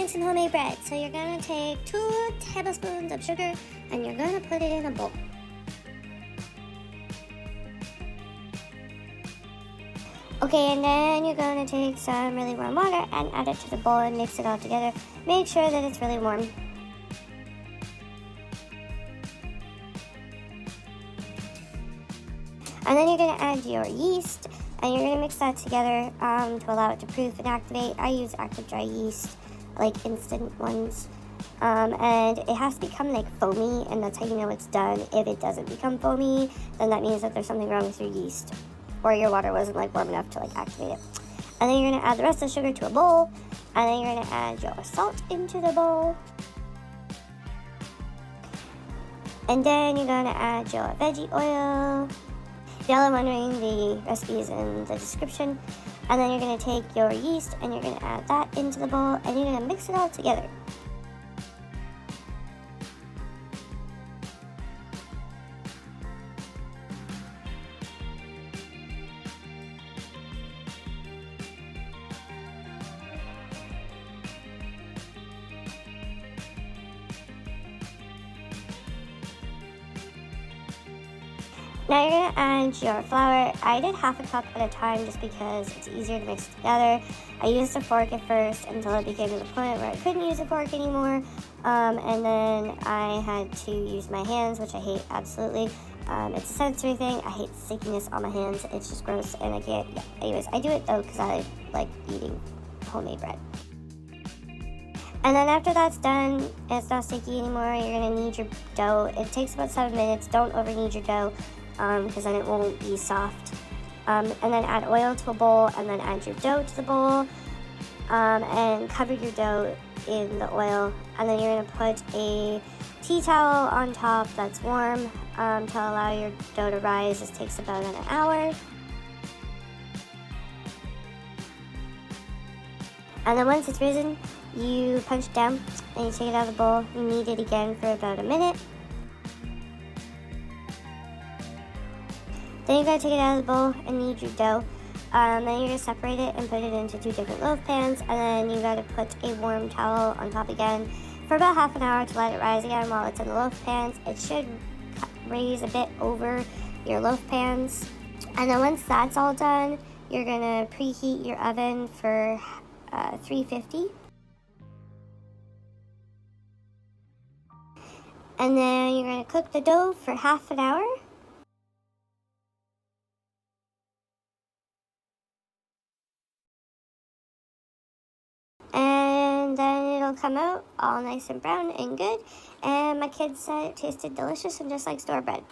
make some homemade bread. So you're gonna take 2 tablespoons of sugar and you're gonna put it in a bowl. Okay, and then you're going to take some really warm water and add it to the bowl and mix it all together. Make sure that it's really warm. And then you're going to add your yeast and you're going to mix that together to allow it to proof and activate. I use active dry yeast, like instant ones. And it has to become like foamy, and that's how you know it's done. If it doesn't become foamy, then that means that there's something wrong with your yeast, or your water wasn't like warm enough to like activate it. And then you're going to add the rest of the sugar to a bowl, and then you're going to add your salt into the bowl. And then you're going to add your veggie oil. If y'all are wondering, the recipe is in the description. And then you're going to take your yeast and you're going to add that into the bowl, and you're going to mix it all together. Now you're going to add your flour. I did half a cup at a time just because it's easier to mix together. I used a fork at first until it became to the point where I couldn't use a fork anymore. And then I had to use my hands, which I hate absolutely. It's a sensory thing. I hate stickiness on my hands. It's just gross and I can't. Yeah. Anyways, I do it though because I like eating homemade bread. And then after that's done, it's not sticky anymore. You're going to knead your dough. It takes about 7 minutes. Don't over knead your dough because then it won't be soft. And then add oil to a bowl and then add your dough to the bowl and cover your dough in the oil. And then you're going to put a tea towel on top that's warm to allow your dough to rise. This takes about an hour. And then once it's risen, you punch it down and you take it out of the bowl. You knead it again for about a minute. Then you're going to take it out of the bowl and knead your dough. Then you're going to separate it and put it into 2 different loaf pans. And then you got to put a warm towel on top again for about half an hour to let it rise again while it's in the loaf pans. It should raise a bit over your loaf pans. And then once that's all done, you're going to preheat your oven for 350. And then you're going to cook the dough for half an hour. And then it'll come out all nice and brown and good. And my kids said it tasted delicious and just like store bread.